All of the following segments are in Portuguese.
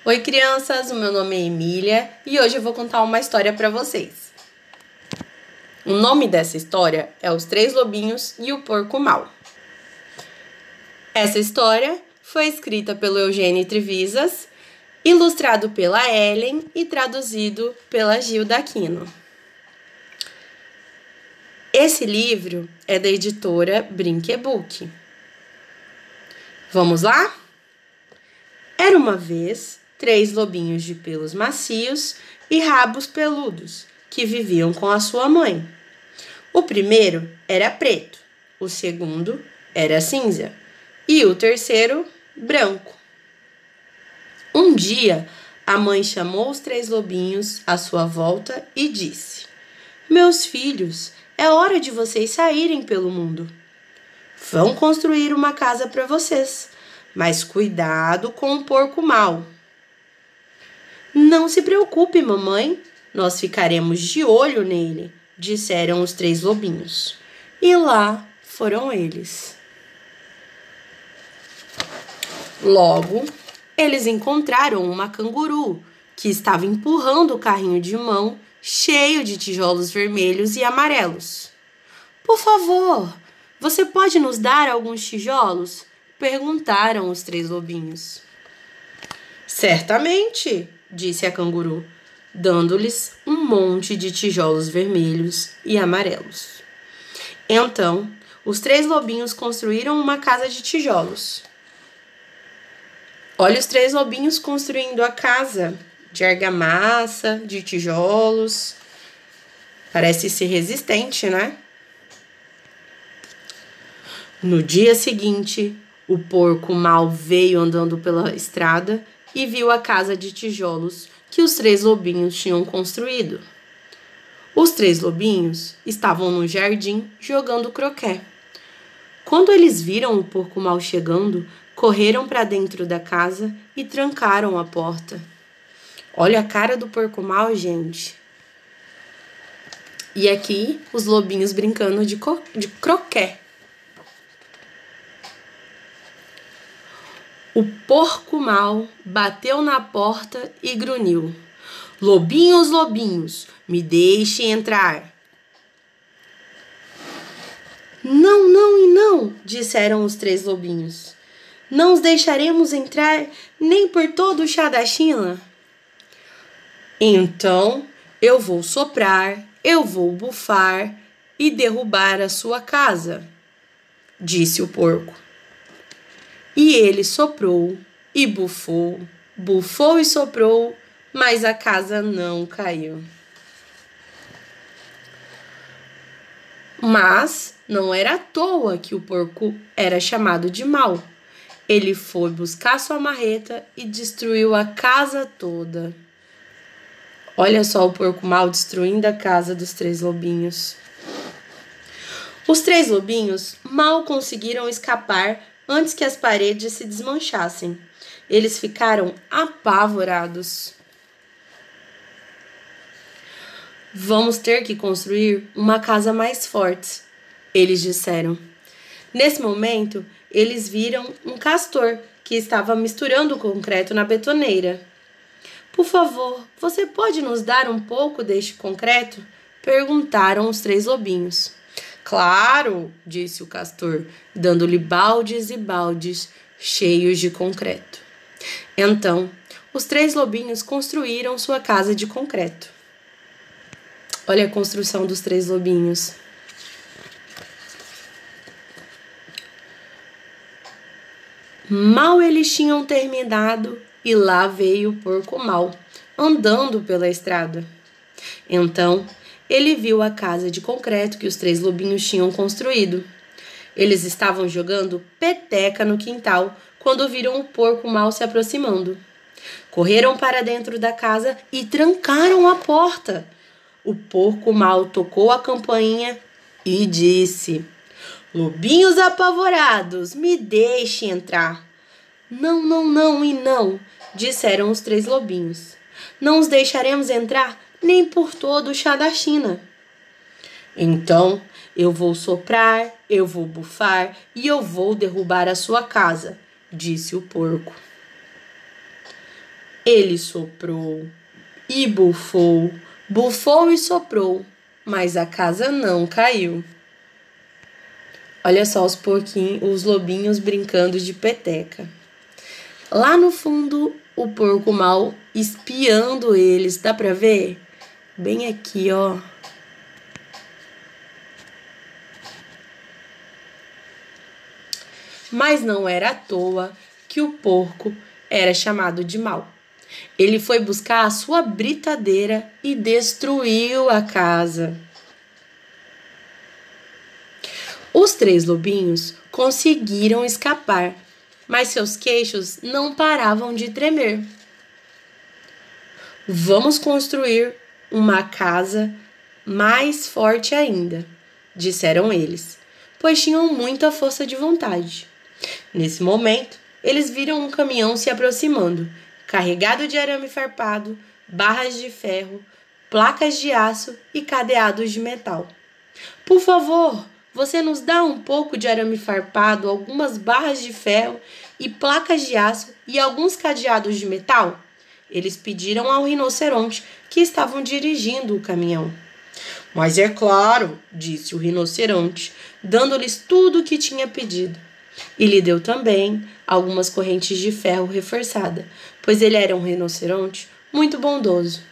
Oi, crianças, o meu nome é Emília e hoje eu vou contar uma história para vocês. O nome dessa história é Os Três Lobinhos e o Porco Mau. Essa história foi escrita pelo Eugênio Trivisas, ilustrado pela Ellen e traduzido pela Gilda Aquino. Esse livro é da editora Brinquebook. Vamos lá? Era uma vez 3 lobinhos de pelos macios e rabos peludos que viviam com a sua mãe. O primeiro era preto, o segundo era cinza e o terceiro branco. Um dia, a mãe chamou os 3 lobinhos à sua volta e disse: "Meus filhos, é hora de vocês saírem pelo mundo. Vão construir uma casa para vocês, mas cuidado com o porco mau." "Não se preocupe, mamãe, nós ficaremos de olho nele", disseram os 3 lobinhos. E lá foram eles. Logo, eles encontraram uma canguru que estava empurrando o carrinho de mão cheio de tijolos vermelhos e amarelos. "Por favor, você pode nos dar alguns tijolos?", perguntaram os 3 lobinhos. "Certamente", disse a canguru, dando-lhes um monte de tijolos vermelhos e amarelos. Então, os 3 lobinhos construíram uma casa de tijolos. Olha os 3 lobinhos construindo a casa de argamassa, de tijolos. Parece ser resistente, né? No dia seguinte, o porco mau veio andando pela estrada e viu a casa de tijolos que os 3 lobinhos tinham construído. Os 3 lobinhos estavam no jardim jogando croquet. Quando eles viram o porco mau chegando, correram para dentro da casa e trancaram a porta. Olha a cara do porco mau, gente. E aqui os lobinhos brincando de croquet. O porco mau bateu na porta e grunhiu: "Lobinhos, lobinhos, me deixem entrar." "Não, não e não", disseram os 3 lobinhos. "Não os deixaremos entrar nem por todo o chá da China." "Então eu vou soprar, eu vou bufar e derrubar a sua casa", disse o porco. E ele soprou e bufou, bufou e soprou, mas a casa não caiu. Mas não era à toa que o porco era chamado de mau. Ele foi buscar sua marreta e destruiu a casa toda. Olha só o porco mau destruindo a casa dos 3 lobinhos. Os 3 lobinhos mal conseguiram escapar antes que as paredes se desmanchassem. Eles ficaram apavorados. "Vamos ter que construir uma casa mais forte", eles disseram. Nesse momento, eles viram um castor que estava misturando o concreto na betoneira. "Por favor, você pode nos dar um pouco deste concreto?", perguntaram os 3 lobinhos. "Claro", disse o castor, dando-lhe baldes e baldes cheios de concreto. Então, os 3 lobinhos construíram sua casa de concreto. Olha a construção dos 3 lobinhos. Mal eles tinham terminado e lá veio o porco mau, andando pela estrada. Então, ele viu a casa de concreto que os 3 lobinhos tinham construído. Eles estavam jogando peteca no quintal quando viram o porco mau se aproximando. Correram para dentro da casa e trancaram a porta. O porco mau tocou a campainha e disse: "Lobinhos apavorados, me deixe entrar." "Não, não, não e não", disseram os 3 lobinhos. "Não os deixaremos entrar nem por todo o chá da China." "Então eu vou soprar, eu vou bufar e eu vou derrubar a sua casa", disse o porco. Ele soprou e bufou, bufou e soprou, mas a casa não caiu. Olha só os lobinhos brincando de peteca. Lá no fundo, o porco mau espiando eles, dá pra ver? Bem aqui, ó. Mas não era à toa que o porco era chamado de mau. Ele foi buscar a sua britadeira e destruiu a casa. Os 3 lobinhos conseguiram escapar, mas seus queixos não paravam de tremer. Vamos construir uma casa mais forte ainda, disseram eles, pois tinham muita força de vontade. Nesse momento, eles viram um caminhão se aproximando, carregado de arame farpado, barras de ferro, placas de aço e cadeados de metal. Por favor, você nos dá um pouco de arame farpado, algumas barras de ferro e placas de aço e alguns cadeados de metal? Eles pediram ao rinoceronte que estavam dirigindo o caminhão. Mas é claro, disse o rinoceronte, dando-lhes tudo o que tinha pedido. E lhe deu também algumas correntes de ferro reforçada, pois ele era um rinoceronte muito bondoso.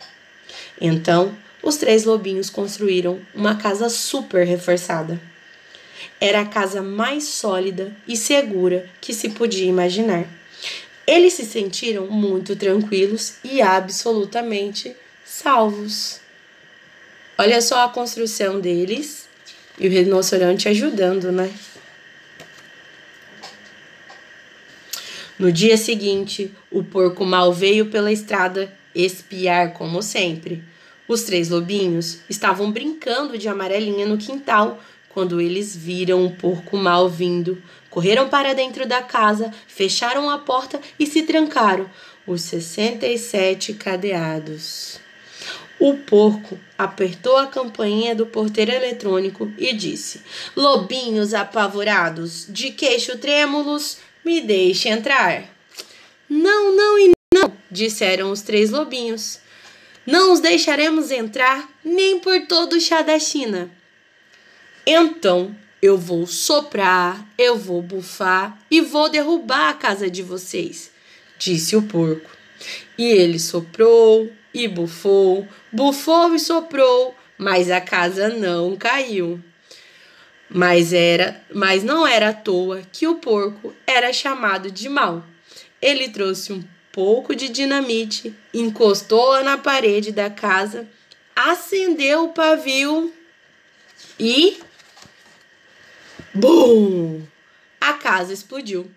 Então, os 3 lobinhos construíram uma casa super reforçada. Era a casa mais sólida e segura que se podia imaginar. Eles se sentiram muito tranquilos e absolutamente salvos. Olha só a construção deles e o rinoceronte ajudando, né? No dia seguinte, o porco mau veio pela estrada espiar como sempre. Os 3 lobinhos estavam brincando de amarelinha no quintal quando eles viram o porco mau vindo. Correram para dentro da casa, fecharam a porta e se trancaram os 67 cadeados. O porco apertou a campainha do porteiro eletrônico e disse: Lobinhos apavorados, de queixo trêmulos, me deixe entrar. Não, não e não, disseram os 3 lobinhos. Não os deixaremos entrar nem por todo o chá da China. Então eu vou soprar, eu vou bufar e vou derrubar a casa de vocês, disse o porco. E ele soprou e bufou, bufou e soprou, mas a casa não caiu. Mas não era à toa que o porco era chamado de mau. Ele trouxe um pouco de dinamite, encostou-a na parede da casa, acendeu o pavio e... BUM! A casa explodiu.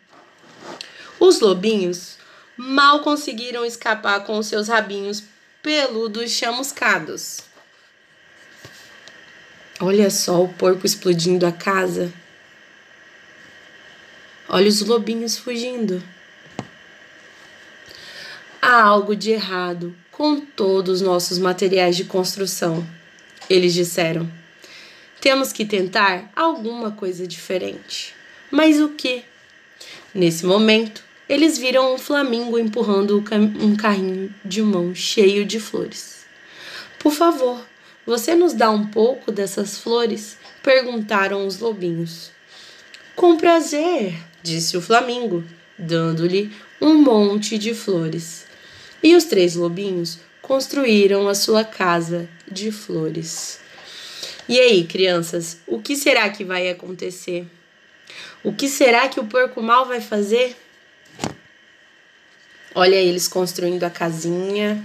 Os lobinhos mal conseguiram escapar com os seus rabinhos peludos chamuscados. Olha só o porco explodindo a casa. Olha os lobinhos fugindo. Há algo de errado com todos os nossos materiais de construção, eles disseram. Temos que tentar alguma coisa diferente. Mas o quê? Nesse momento, eles viram um flamingo empurrando um carrinho de mão cheio de flores. Por favor, você nos dá um pouco dessas flores? Perguntaram os lobinhos. Com prazer, disse o flamingo, dando-lhe um monte de flores. E os 3 lobinhos construíram a sua casa de flores. E aí, crianças, o que será que vai acontecer? O que será que o porco mau vai fazer? Olha eles construindo a casinha.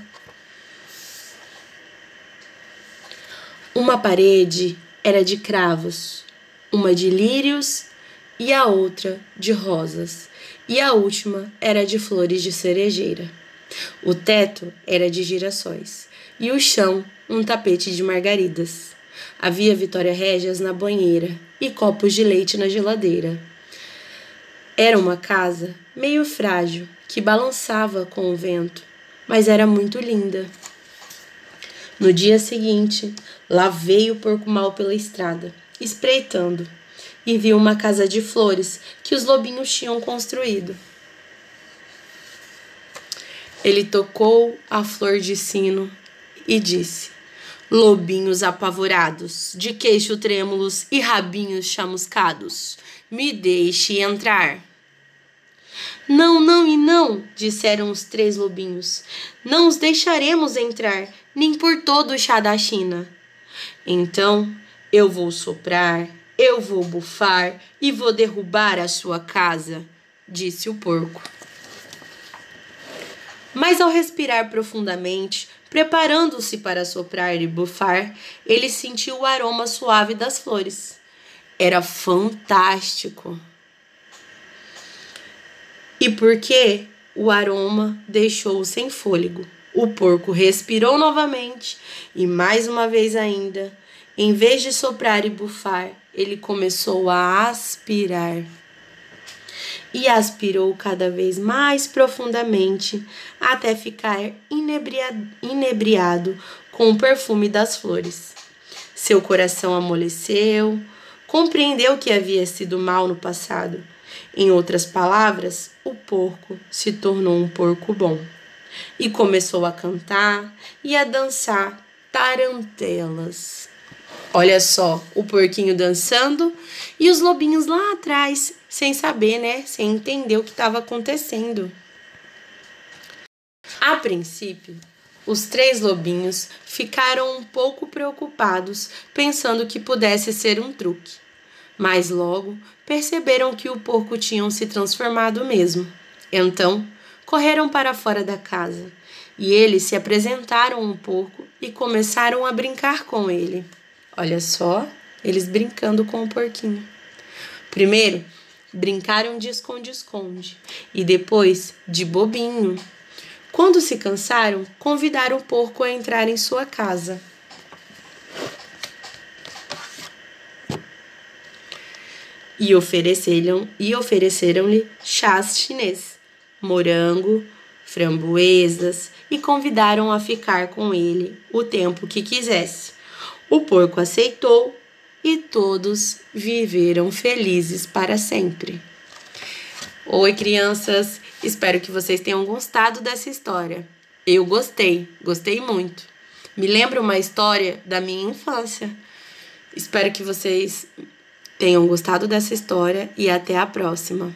Uma parede era de cravos, uma de lírios e a outra de rosas, e a última era de flores de cerejeira. O teto era de girassóis e o chão um tapete de margaridas. Havia Vitória Régias na banheira e copos de leite na geladeira. Era uma casa meio frágil que balançava com o vento, mas era muito linda. No dia seguinte, lá veio o porco mau pela estrada, espreitando, e viu uma casa de flores que os lobinhos tinham construído. Ele tocou a flor de sino e disse: lobinhos apavorados, de queixo trêmulos e rabinhos chamuscados, me deixe entrar. Não, não e não, disseram os 3 lobinhos. Não os deixaremos entrar, nem por todo o chá da China. Então eu vou soprar, eu vou bufar e vou derrubar a sua casa, disse o porco. Mas ao respirar profundamente, preparando-se para soprar e bufar, ele sentiu o aroma suave das flores. Era fantástico. E porque o aroma deixou-o sem fôlego, o porco respirou novamente e mais uma vez ainda, em vez de soprar e bufar, ele começou a aspirar. E aspirou cada vez mais profundamente até ficar inebriado com o perfume das flores. Seu coração amoleceu, compreendeu que havia sido mal no passado. Em outras palavras, o porco se tornou um porco bom e começou a cantar e a dançar tarantelas. Olha só, o porquinho dançando e os lobinhos lá atrás, sem saber, né? Sem entender o que estava acontecendo. A princípio, os 3 lobinhos ficaram um pouco preocupados, pensando que pudesse ser um truque. Mas logo perceberam que o porco tinha se transformado mesmo. Então, correram para fora da casa e eles se apresentaram ao porco e começaram a brincar com ele. Olha só, eles brincando com o porquinho. Primeiro, brincaram de esconde-esconde e depois de bobinho. Quando se cansaram, convidaram o porco a entrar em sua casa. E ofereceram-lhe chás chinês, morango, framboesas e convidaram a ficar com ele o tempo que quisesse. O porco aceitou e todos viveram felizes para sempre. Oi, crianças! Espero que vocês tenham gostado dessa história. Eu gostei muito. Me lembra uma história da minha infância. Espero que vocês tenham gostado dessa história e até a próxima.